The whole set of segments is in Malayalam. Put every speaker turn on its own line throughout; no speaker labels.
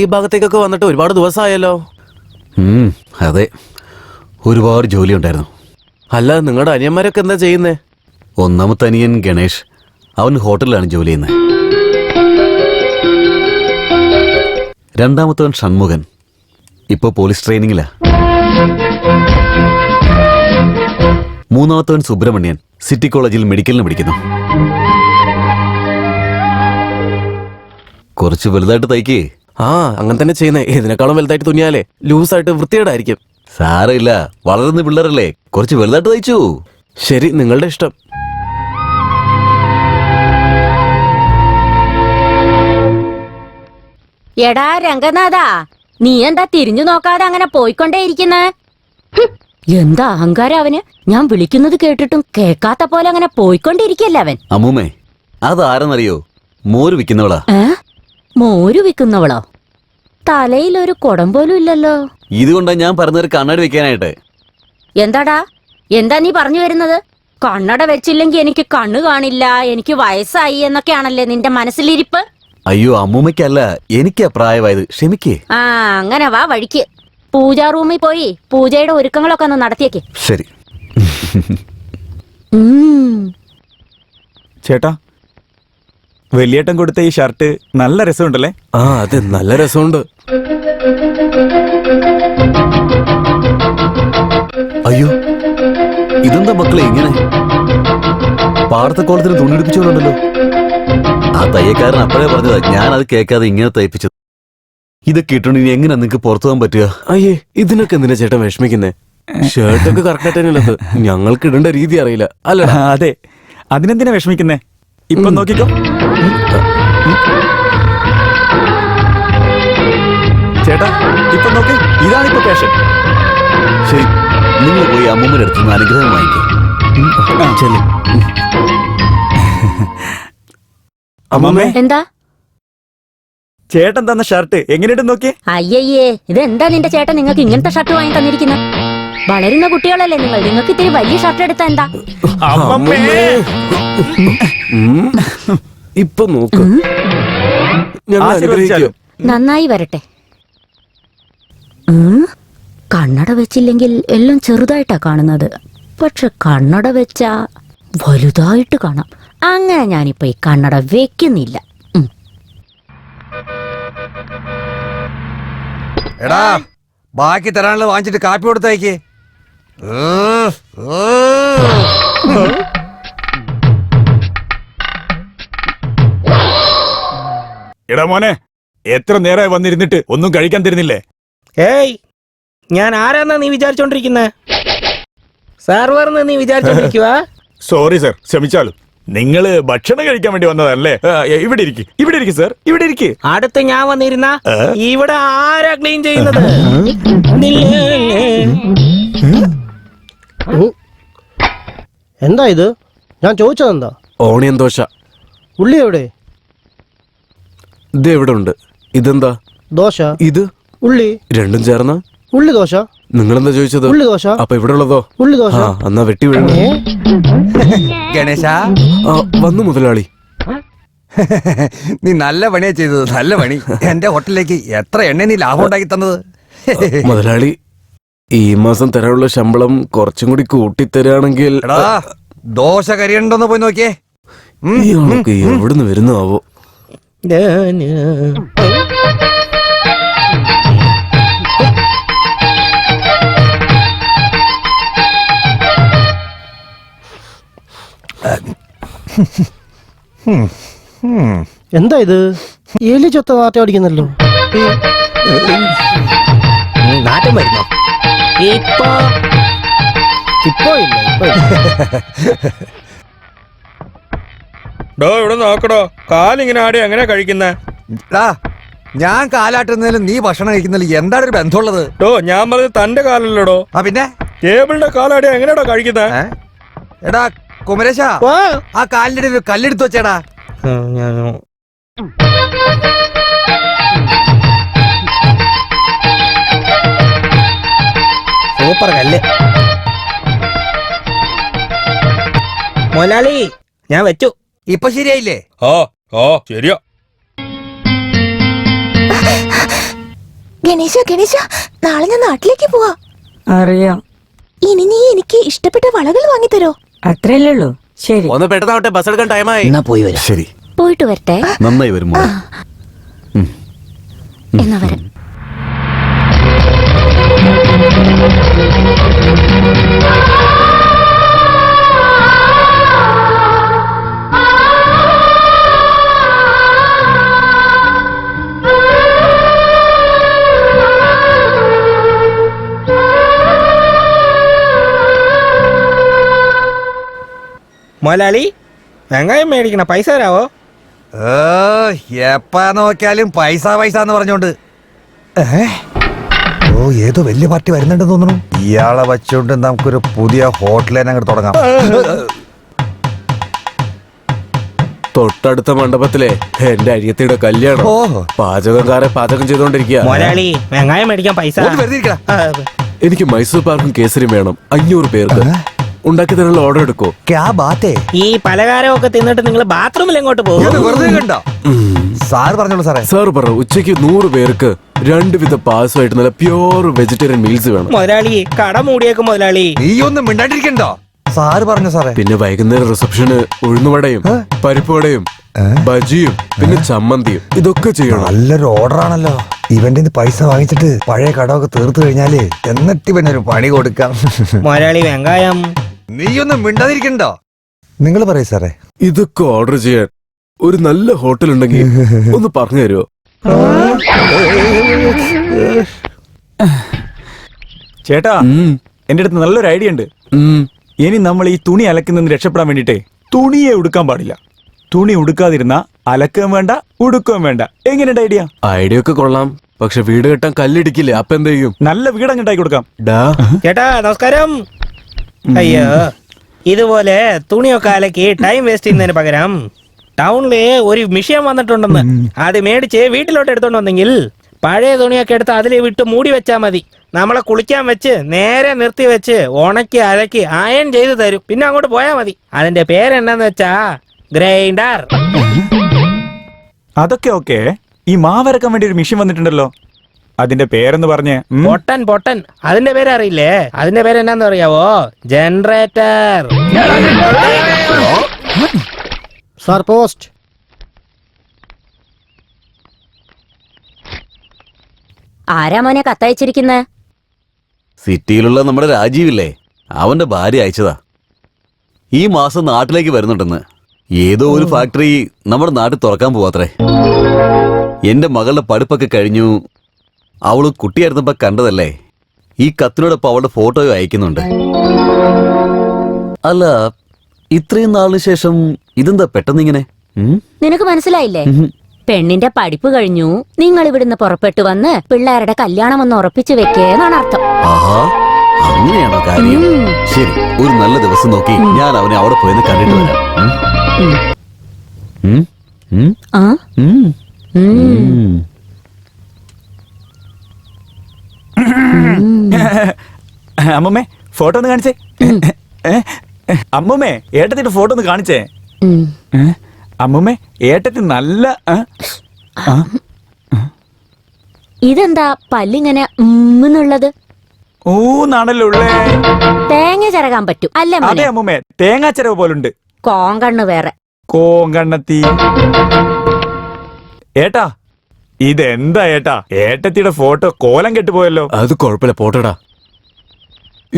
ഈ ഭാഗത്തേക്കൊക്കെ വന്നിട്ട് ഒരുപാട് ദിവസമായല്ലോ.
അതെ, ഒരുപാട് ജോലി ഉണ്ടായിരുന്നു.
അല്ല, നിങ്ങളുടെ അനിയന്മാരൊക്കെ എന്താ ചെയ്യുന്നേ?
ഒന്നാമത്തെ അനിയൻ ഗണേഷ്, അവൻ ഹോട്ടലിലാണ് ജോലി ചെയ്യുന്നത്. രണ്ടാമത്തവൻ ഷൺമുഖൻ, ഇപ്പൊ പോലീസ് ട്രെയിനിങ്ങിലാ. മൂന്നാമത്തവൻ സുബ്രഹ്മണ്യൻ, സിറ്റി കോളേജിൽ മെഡിക്കലിന് പഠിക്കുന്നു. കുറച്ച് വലുതായിട്ട് തയ്ക്കേ.
അങ്ങനെ തന്നെ ചെയ്യുന്നേ. ഇതിനേക്കാളും വലുതായിട്ട് തുന്നിയാലേ ലൂസായിട്ട് വൃത്തികേടായിരിക്കും.
സാരമില്ല, വളർന്ന പിള്ളേരല്ലേ, കുറച്ച് വലുതായിട്ട് തയ്ച്ചു.
ശരി, നിങ്ങളുടെ ഇഷ്ടം.
എടാ രംഗനാഥാ, നീ എന്താ തിരിഞ്ഞു നോക്കാതെ അങ്ങനെ പോയിക്കൊണ്ടേയിരിക്കുന്നെ? എന്താ അഹങ്കാരം അവന്! ഞാൻ വിളിക്കുന്നത് കേട്ടിട്ടും കേക്കാത്ത പോലെ അങ്ങനെ പോയിക്കൊണ്ടിരിക്കല്ലേ അവൻ.
അമ്മൂമ്മേ, അതാരെന്നറിയോ? മോര് വിൽക്കുന്നവളാ.
മോര് വിൽക്കുന്നവളോ? തലയിലൊരു കുടം പോലും ഇല്ലല്ലോ.
ഇതുകൊണ്ടാ ഞാൻ പറഞ്ഞൊരു കണ്ണട വെക്കാനായിട്ട്.
എന്താടാ, എന്താ നീ പറഞ്ഞു വരുന്നത്? കണ്ണട വെച്ചില്ലെങ്കിൽ എനിക്ക് കണ്ണു കാണില്ല, എനിക്ക് വയസ്സായി എന്നൊക്കെയാണല്ലേ നിന്റെ മനസ്സിലിരിപ്പ്?
അയ്യോ, അമ്മൂമ്മയ്ക്കല്ല, എനിക്കാ പ്രായമായത്, ക്ഷമിക്കേ.
അങ്ങനെ വാ വഴിക്ക്. പൂജാ റൂമിൽ പോയി പൂജയുടെ ഒരുക്കങ്ങളൊക്കെ ഒന്ന് നടത്തിയേക്ക്.
ശരി.
ചേട്ടാ, വലിയേട്ടൻ കൊടുത്ത ഈ ഷർട്ട് നല്ല രസമുണ്ടല്ലേ?
അതെ, നല്ല രസമുണ്ട്.
അയ്യോ, ഇതെന്താ മക്കളെ ഇങ്ങനെ? പാടത്തെ കോളത്തിന് തുണിയെടുപ്പിച്ചോണ്ടല്ലോ. ആ തയ്യക്കാരൻ അപ്പഴേ പറഞ്ഞതാ, ഞാൻ അത് കേൾക്കാതെ ഇങ്ങനെ തയ്പ്പിച്ചത്. ഇതൊക്കെ ഇട്ടുകൊണ്ട് ഇനി എങ്ങനെ നിങ്ങക്ക് പുറത്തു പോകാൻ പറ്റുക?
അയ്യേ, ഇതിനൊക്കെ എന്തിനാ ചേട്ടൻ വിഷമിക്കുന്നേ? ഷർട്ടൊക്കെ കറക്റ്റായിട്ടത് ഞങ്ങൾക്ക് ഇടേണ്ട രീതി അറിയില്ല അല്ല?
അതെ, അതിനെന്തിനാ വിഷമിക്കുന്നേ? ഇപ്പൊ നോക്കിക്കോ. ചേട്ടാ, ഇപ്പൊ നോക്ക്, ഇതാണിപ്പോ ഫാഷൻ.
ശരി, നിങ്ങൾ പോയി അമ്മൂമ്മയുടെ അടുത്ത് നിന്ന് അനുഗ്രഹം വാങ്ങിക്കും.
അമ്മമ്മേ,
എന്താ?
ചേട്ടൻ തന്ന ഷർട്ട് എങ്ങനെയുണ്ട് നോക്കിയേ.
അയ്യയ്യേ, ഇതെന്താ നിന്റെ ചേട്ടൻ നിങ്ങൾക്ക് ഇങ്ങനത്തെ ഷർട്ട് വാങ്ങി തന്നിരിക്കുന്നത്? വളരുന്ന കുട്ടികളല്ലേ നിങ്ങൾ, നിങ്ങൾക്ക് ഇത്തിരി വലിയ ഷർട്ട് എടുത്താ എന്താ?
ഇപ്പൊ നോക്ക്,
നന്നായി വരട്ടെ. കണ്ണട വെച്ചില്ലെങ്കിൽ എല്ലാം ചെറുതായിട്ടാ കാണുന്നത്, പക്ഷെ കണ്ണട വെച്ചാ വലുതായിട്ട് കാണാം. അങ്ങനെ ഞാനിപ്പോ ഈ കണ്ണട വെക്കുന്നില്ല.
എടാ, ബാക്കി തരാനുള്ളത് വാങ്ങിച്ചിട്ട് കാപ്പി കൊടുത്തേക്ക്.
എടാ മോനെ, എത്ര നേരമായി വന്നിരുന്നിട്ട് ഒന്നും കഴിക്കാൻ തരുന്നില്ലേ?
ഏയ്, ഞാൻ ആരാന്നാ നീ വിചാരിച്ചോണ്ടിരിക്കുന്നേ? സർവർന്ന് നീ വിചാരിച്ചോണ്ടിരിക്കുവാ?
Sorry sir, ക്ഷമിച്ചാലു. നിങ്ങള് ഭക്ഷണം കഴിക്കാൻ വേണ്ടി വന്നതല്ലേ? ഇവിടെ ഇരിക്കും, ഇവിടെ ഇരിക്കും സർ, ഇവിടെ ഇരിക്കും.
അടുത്ത് ഞാൻ വന്നിരുന്ന ഇവിടെ ആരാ ക്ലീൻ ചെയ്യുന്നത്?
എന്താ ഇത്? ഞാൻ ചോദിച്ചതെന്താ?
ഓണിയൻ ദോശ.
ഉള്ളി എവിടെ?
ഇത് എവിടെ ഉണ്ട്? ഇതെന്താ?
ദോശ.
ഇത്
ഉള്ളി.
രണ്ടും ചേർന്ന
ഉള്ളി ദോശ.
നിങ്ങളെന്താ ചോദിച്ചത്?
ഉള്ളി ദോശ.
അപ്പൊ ഇവിടെ ഉള്ളതോ?
ഉള്ളി ദോശ.
എന്നാ വെട്ടി വീഴ.
ഗണേശ,
വന്നു മുതലാളി.
നീ നല്ല പണിയാ ചെയ്തത്, നല്ല പണി. എന്റെ ഹോട്ടലിലേക്ക് എത്ര എണ്ണ നീ ലാഭം ഉണ്ടാക്കി തന്നത്.
മുതലാളി, ഈ മാസം തരാനുള്ള ശമ്പളം കുറച്ചും കൂടി കൂട്ടിത്തരാണെങ്കിൽ.
ദോശ കരിയുണ്ടോന്ന് പോയി നോക്കിയേ.
എവിടുന്ന് വരുന്നു ആവോ?
എന്താ ഇത്? എലി ചൊത്ത നാറ്റം അടിക്കുന്നല്ലോ.
നാട്ടം വരുന്നോ? ഇപ്പൊ
ഇല്ല.
ഇവിടെ നോക്കടോ, കാലിങ്ങനെ ആടി എങ്ങനെ കഴിക്കുന്നേ?
ഞാൻ കാലാട്ടുന്നതിലും നീ ഭക്ഷണം കഴിക്കുന്നതിലും എന്താണ് ഒരു ബന്ധമുള്ളത്?
ഞാൻ പറഞ്ഞത് തന്റെ കാലല്ലടോ.
പിന്നെ
ടേബിളിന്റെ കാലാടി എങ്ങനെയാടോ കഴിക്കുന്നേ?
എടാ കുമരേശ, ആ കാലിന്റെ ഒരു കല്ലെടുത്ത് വെച്ചേടാ.
സൂപ്പർ കല്ല് മൊലാളി, ഞാൻ വെച്ചു.
ഇപ്പൊ ശരിയായില്ലേ?
ശരിയാ.
ഗണേശ നാളെ ഞാൻ നാട്ടിലേക്ക് പോവാ.
അറിയാം.
ഇനി നീ എനിക്ക് ഇഷ്ടപ്പെട്ട വളകൾ വാങ്ങിത്തരോ?
അത്രയല്ലേ ഉള്ളൂ. ശരി,
ഒന്ന് പെട്ടെന്നാവട്ടെ, ബസ് എടുക്കാൻ ടൈമായി.
എന്നാ പോയി വരാം.
ശരി,
പോയിട്ട് വരട്ടെ.
നന്നായി വരും മോളെ.
എന്നാ വരാം.
മുതലാളി വെങ്കായം മേടിക്കണ പൈസ തരാവോ?
എപ്പാ നോക്കിയാലും പൈസ എന്ന് പറഞ്ഞോണ്ട്. ഓ, ഏതോ വലിയ പാർട്ടി വരുന്നുണ്ടെന്ന് തോന്നുന്നു. ഇയാളെ വെച്ചോണ്ട് നമുക്കൊരു പുതിയ ഹോട്ടൽ തന്നെ അങ്ങോട്ട് തുടങ്ങാം.
തൊട്ടടുത്ത മണ്ഡപത്തിലെ എന്റെ അരിയത്തിയുടെ കല്യാണം.
ഓഹോ.
പാചകക്കാരെ പാചകം ചെയ്തോണ്ടിരിക്കുക.
മുതലാളി വെങ്കായം മേടിക്കാൻ പൈസ.
ഒന്ന് വെറുതെ ഇരിക്കടാ.
എനിക്ക് മൈസൂർ പാർക്കും കേസരിയും വേണം. 500 പേർക്ക് ഉണ്ടാക്കി തരാനുള്ള ഓർഡർ എടുക്കോ?
ക്യാ ബാത്തേ?
ഈ പലഹാരമൊക്കെ തിന്നിട്ട് നിങ്ങൾ ബാത്റൂമിൽ എങ്ങോട്ട് പോകും?
ഇത് വെറുതെ കണ്ടോ? സാറ് പറഞ്ഞോളൂ സാറേ.
സാർ പറഞ്ഞു ഉച്ചയ്ക്ക് 100 പേർക്ക് 2 വിധ പായസമായിട്ട് നല്ല പ്യൂർ വെജിറ്റേറിയൻ മീൽസ് വേണം.
മുതലാളി കട മൂടിയേക്കും മുതലാളി.
നീ ഒന്നും മിണ്ടാണ്ടിരിക്കണ്ടോ? സാറ് പറഞ്ഞു സാറേ.
പിന്നെ വൈകുന്നേരം റിസപ്ഷന് ഉഴുന്നുവടയും പരിപ്പുവടയും ബജിയും പിന്നെ ചമ്മന്തിയും ഇതൊക്കെ ചെയ്യണം.
നല്ലൊരു ഓർഡർ ആണല്ലോ. ഇവന്റെ പൈസ വാങ്ങിച്ചിട്ട് പഴയ കടമൊക്കെ തീർത്തു കഴിഞ്ഞാല് എന്നിട്ട് പിന്നെ ഒരു പണി കൊടുക്കാം.
മുതലാളി വെങ്കായം.
നീ ഒന്നും മിണ്ടാതിരിക്കണ്ടോ? നിങ്ങൾ പറയൂ സാറേ.
ഇതൊക്കെ ഓർഡർ ചെയ്യാൻ ഒരു നല്ല ഹോട്ടൽ ഉണ്ടെങ്കിൽ ഒന്ന് പറഞ്ഞു തരുമോ?
ചേട്ടാ, എന്റെ അടുത്ത് നല്ലൊരു ഐഡിയ ഉണ്ട്. ഇനി നമ്മൾ ഈ തുണി അലക്കുന്നതിന് രക്ഷപ്പെടാൻ വേണ്ടിട്ടേ തുണിയെ ഉടുക്കാൻ പാടില്ല. തുണി ഉടുക്കാതിരുന്ന അലക്കുകയും വേണ്ട ഉടുക്കുകയും വേണ്ട. എങ്ങനെയുണ്ട് ഐഡിയ?
ഐഡിയ ഒക്കെ കൊള്ളാം, പക്ഷെ വീട് കെട്ടാൻ കല്ലിടിക്കില്ലേ? അപ്പൊ എന്ത് ചെയ്യും?
നല്ല വീടങ്ങ് ഉണ്ടാക്കി കൊടുക്കാം.
ചേട്ടാ നമസ്കാരം. അയ്യോ, ഇതുപോലെ തുണിയൊക്കെ അലക്കി ടൈം വേസ്റ്റ് ചെയ്യുന്നതിന് പകരം ടൗണില് ഒരു മിഷ്യൻ വന്നിട്ടുണ്ടെന്ന്. അത് മേടിച്ച് വീട്ടിലോട്ട് എടുത്തോണ്ട് വന്നെങ്കിൽ പഴയ തുണിയൊക്കെ എടുത്ത് അതിൽ വിട്ട് മൂടി വെച്ചാ മതി. നമ്മളെ കുളിക്കാൻ വെച്ച് നേരെ നിർത്തി വെച്ച് ഉണക്കി അലക്കി അയൺ ചെയ്ത് തരും. പിന്നെ അങ്ങോട്ട് പോയാ മതി. അതിന്റെ പേരെന്നാന്ന് വെച്ചാ ഗ്രൈൻഡർ.
അതൊക്കെ ഓക്കെ. ഈ മാവരക്കാൻ വേണ്ടി ഒരു മിഷ്യൻ വന്നിട്ടുണ്ടല്ലോ, അതിന്റെ പേരെന്ന് പറഞ്ഞേ.
പൊട്ടൻ. അതിന്റെ പേര് അറിയില്ലേ? അതിന്റെ പേര് എന്നാന്ന് അറിയാവോ? ജനറേറ്റർ.
Sir post.
ആരാ മോനെ കത്തയച്ചിരിക്കുന്നത്?
സിറ്റിയിലുള്ള നമ്മുടെ രാജീവില്ലേ, അവന്റെ ഭാര്യ അയച്ചതാ. ഈ മാസം നാട്ടിലേക്ക് വരുന്നുണ്ടെന്ന്. ഏതോ ഒരു ഫാക്ടറി നമ്മുടെ നാട്ടിൽ തുറക്കാൻ പോവാത്രേ. എന്റെ മകളുടെ പഠിപ്പൊക്കെ കഴിഞ്ഞു. അവള് കുട്ടിയായിരുന്നപ്പോ കണ്ടതല്ലേ. ഈ കത്തിനോടൊപ്പം അവളുടെ ഫോട്ടോയും അയക്കുന്നുണ്ട്. അല്ല, ഇത്രയും നാളിന് ശേഷം ഇതെന്താ പെട്ടെന്നിങ്ങനെ?
നിനക്ക് മനസ്സിലായില്ലേ? പെണ്ണിന്റെ പഠിപ്പ് കഴിഞ്ഞു, നിങ്ങൾ ഇവിടുന്ന് പുറപ്പെട്ടു വന്ന് പിള്ളേരുടെ കല്യാണം ഒന്ന് ഉറപ്പിച്ചു വെക്കേന്നാണ് അർത്ഥം.
ആഹാ, അങ്ങനെയാണോ കാര്യം? ശരി, ഒരു നല്ല ദിവസം നോക്കി ഞാൻ അവനെ അവിടെ പോയെന്ന് കണ്ടിട്ട് വരാം.
ആ
അമ്മമ്മേ, ഫോട്ടോ ഒന്ന് കാണിച്ചേ. അമ്മമ്മേ, ഏട്ടത്തിന്റെ ഫോട്ടോ ഒന്ന് കാണിച്ചേ. അമ്മമ്മേ, ഏട്ടത്തി നല്ല.
ഇതെന്താ പല്ലിങ്ങനെ ഉമ്മെന്നുള്ളത്?
ഊന്നാണല്ലോ ഉള്ളേ.
തേങ്ങ ചിരകാൻ പറ്റും അല്ലേ
അതെ
മോനെ?
അമ്മമ്മേ, തേങ്ങാച്ചരവ് പോലുണ്ട്.
കോങ്കണ്ണ് വേറെ.
കോങ്കണ്ണത്തി. ഏട്ടാ, ഇതെന്താ ഏട്ടാ? ഏട്ടത്തിയുടെ ഫോട്ടോ കോലം കെട്ടുപോയല്ലോ.
അത് കുഴപ്പമില്ല, പോട്ടടാ.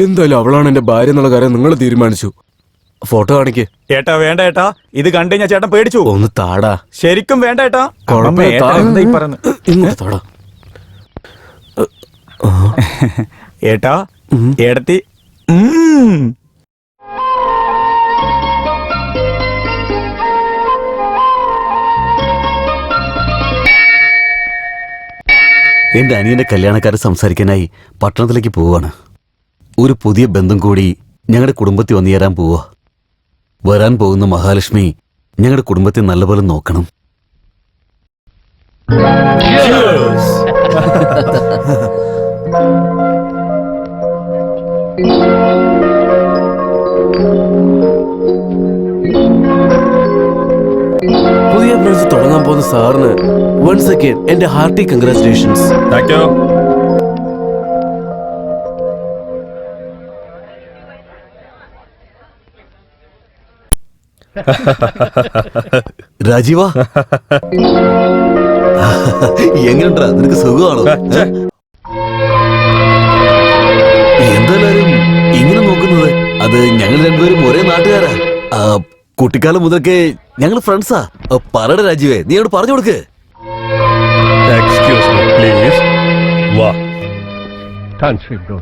എന്തായാലും അവളാണ് എന്റെ ഭാര്യ എന്നുള്ള കാര്യം നിങ്ങൾ തീരുമാനിച്ചു. ഫോട്ടോ കാണിക്ക്.
ഏട്ടാ വേണ്ട ഏട്ടാ, ഇത് കണ്ടു കഴിഞ്ഞാൽ ചേട്ടൻ പേടിച്ചു.
ഒന്ന് താടാ.
ശരിക്കും വേണ്ട ഏട്ടാ.
കുഴപ്പമില്ല,
ഏട്ടാ, എന്താ ഈ പറയുന്നത്?
ഇങ്ങോട്ട് താടാ.
ഏട്ടാ, ഏടത്തി.
എന്റെ അനിയന്റെ കല്യാണക്കാരെ സംസാരിക്കാനായി പട്ടണത്തിലേക്ക് പോവാണ്. ഒരു പുതിയ ബന്ധം കൂടി ഞങ്ങളുടെ കുടുംബത്തിൽ വന്നു ചേരാൻ പോവാ. വരാൻ പോകുന്ന മഹാലക്ഷ്മി ഞങ്ങളുടെ കുടുംബത്തെ നല്ലപോലെ നോക്കണം.
പുതിയ ബ്രാഞ്ച് തുടങ്ങാൻ പോകുന്ന സാറിന് വൺസ് അഗൈൻ എന്റെ ഹാർട്ടി കൺഗ്രാറ്റുലേഷൻസ്.
Thank you.
രാജീവ എങ്ങനെയുണ്ടാ നിനക്ക് സുഖമാണോ? എന്തായാലും ഇങ്ങനെ നോക്കുന്നത്? അത് ഞങ്ങൾ രണ്ടുപേരും ഒരേ നാട്ടുകാരാ. കുട്ടിക്കാലം മുതൽക്കേ ഞങ്ങൾ ഫ്രണ്ട്സാ. പറയട രാജീവേ, നീ അവിടെ പറഞ്ഞു കൊടുക്ക്.
Excuse me, please. What? Country bro.